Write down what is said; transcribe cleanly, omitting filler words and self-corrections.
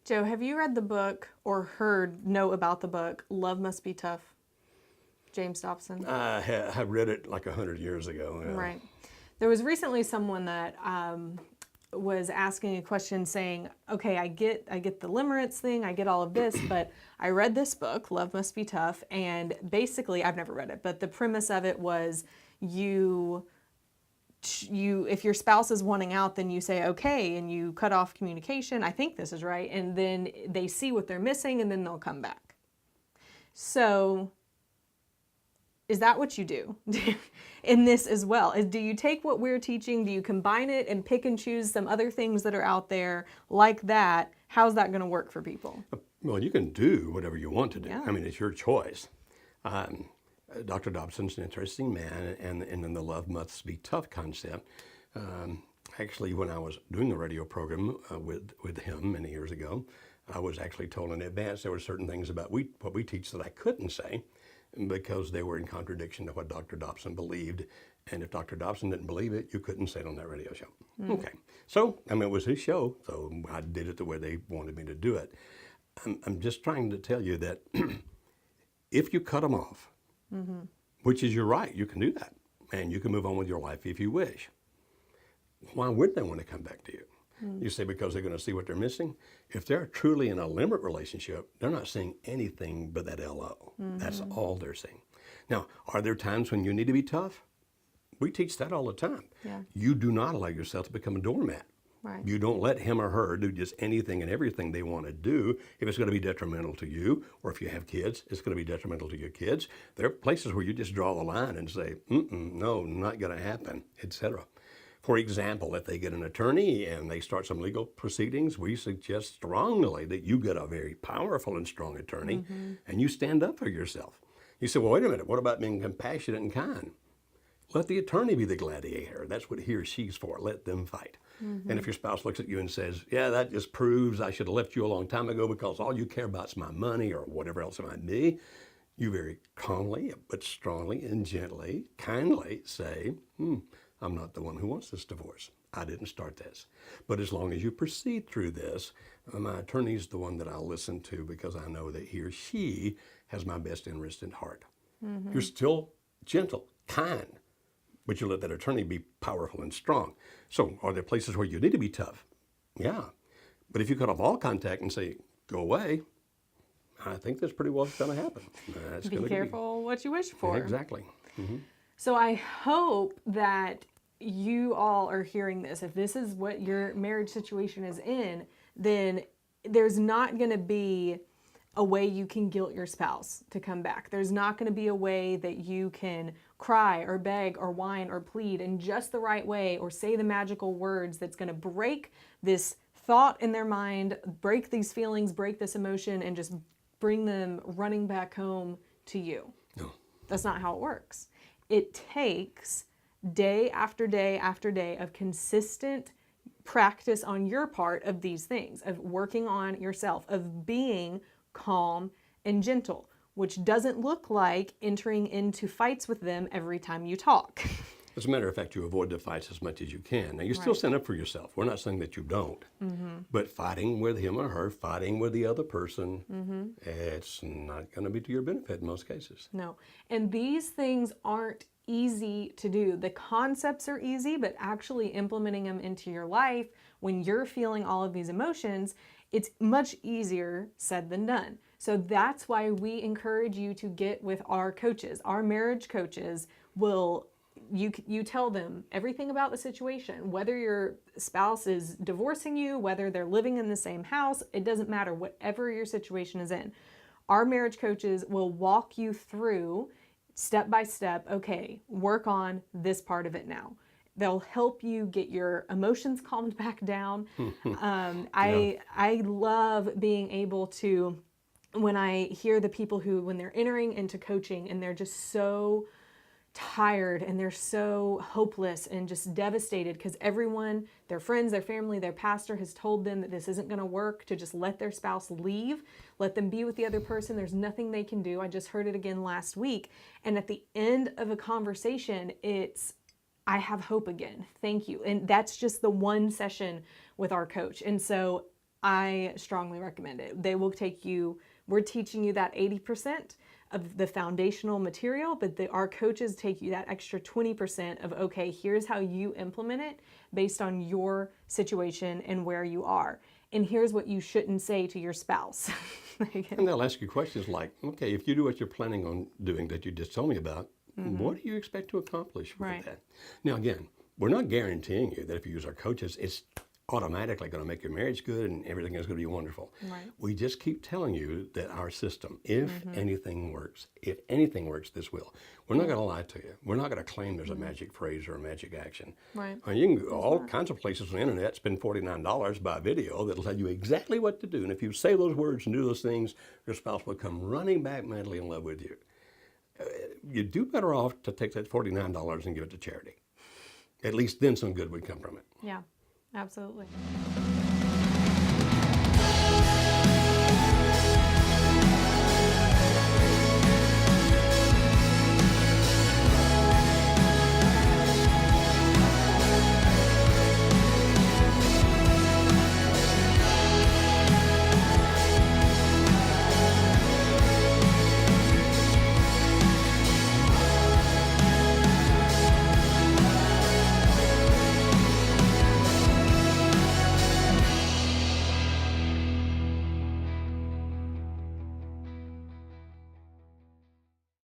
Joe, have you read the book or know about the book, Love Must Be Tough? James Dobson? I read it like 100 years ago. Yeah. Right. There was recently someone that was asking a question saying, okay, I get the limerence thing, I get all of this, but I read this book, Love Must Be Tough, and basically, I've never read it, but the premise of it was you if your spouse is wanting out, then you say okay, and you cut off communication. I think this is right, and then they see what they're missing, and then they'll come back. So, is that what you do in this as well? Do you take what we're teaching? Do you combine it and pick and choose some other things that are out there like that? How's that going to work for people? Well, you can do whatever you want to do. Yeah. I mean, it's your choice. Dr. Dobson's an interesting man, and then the love must be tough concept. Actually, when I was doing the radio program with him many years ago, I was actually told in advance there were certain things about what we teach that I couldn't say because they were in contradiction to what Dr. Dobson believed. And if Dr. Dobson didn't believe it, you couldn't say it on that radio show. Okay. So, I mean, it was his show, so I did it the way they wanted me to do it. I'm just trying to tell you that if you cut them off, which is your right, you can do that. And you can move on with your life if you wish. Why would they want to come back to you? You say because they're going to see what they're missing. If they're truly in a limerent relationship, they're not seeing anything but that LO. That's all they're seeing. Now, are there times when you need to be tough? We teach that all the time. Yeah. You do not allow yourself to become a doormat. Right. You don't let him or her do just anything and everything they want to do if it's going to be detrimental to you, or if you have kids, it's going to be detrimental to your kids. There are places where you just draw the line and say, no, not going to happen, etc. For example, if they get an attorney and they start some legal proceedings, we suggest strongly that you get a very powerful and strong attorney and you stand up for yourself. You say, well, wait a minute, what about being compassionate and kind? Let the attorney be the gladiator. That's what he or she's for. Let them fight. And if your spouse looks at you and says, yeah, that just proves I should have left you a long time ago because all you care about is my money or whatever else it might be, you very calmly, but strongly and gently, kindly say, I'm not the one who wants this divorce. I didn't start this. But as long as you proceed through this, my attorney's the one that I'll listen to because I know that he or she has my best interest at heart. You're still gentle, kind, but you let that attorney be powerful and strong. So are there places where you need to be tough? Yeah. But if you cut off all contact and say, go away, I think that's pretty well going to happen. Be careful what you wish for. Exactly. So I hope that you all are hearing this. If this is what your marriage situation is in, then there's not going to be a way you can guilt your spouse to come back. There's not going to be a way that you can cry or beg or whine or plead in just the right way or say the magical words that's going to break this thought in their mind, break these feelings, break this emotion, and just bring them running back home to you. No. That's not how it works. It takes day after day after day of consistent practice on your part of these things, of working on yourself, of being calm and gentle, which doesn't look like entering into fights with them every time you talk. As a matter of fact, you avoid the fights as much as you can. Now, you still stand up for yourself. We're not saying that you don't. But fighting with him or her, fighting with the other person, it's not going to be to your benefit in most cases. No. And these things aren't easy to do. The concepts are easy, but actually implementing them into your life when you're feeling all of these emotions, it's much easier said than done. So that's why we encourage you to get with our coaches. Our marriage coaches will, you tell them everything about the situation, whether your spouse is divorcing you, whether they're living in the same house, it doesn't matter, whatever your situation is in. Our marriage coaches will walk you through step by step, okay, work on this part of it now. They'll help you get your emotions calmed back down. I love being able to, when I hear the people who, when they're entering into coaching and they're just so tired and they're so hopeless and just devastated because everyone, their friends, their family, their pastor has told them that this isn't going to work, to just let their spouse leave, let them be with the other person. There's nothing they can do. I just heard it again last week. And at the end of a conversation, it's, I have hope again. Thank you. And that's just the one session with our coach. And so I strongly recommend it. They will take you, we're teaching you that 80% of the foundational material, but our coaches take you that extra 20% of, okay, here's how you implement it based on your situation and where you are. And here's what you shouldn't say to your spouse. And they'll ask you questions like, okay, if you do what you're planning on doing that you just told me about, what do you expect to accomplish with that? Now, again, we're not guaranteeing you that if you use our coaches, it's automatically going to make your marriage good and everything is going to be wonderful. Right. We just keep telling you that our system, if anything works, this will. We're not going to lie to you. We're not going to claim there's a magic phrase or a magic action. Right. I mean, you can go all kinds of places on the internet, spend $49, buy a video that'll tell you exactly what to do. And if you say those words and do those things, your spouse will come running back madly in love with you. You'd do better off to take that $49 and give it to charity. At least then some good would come from it. Yeah, absolutely.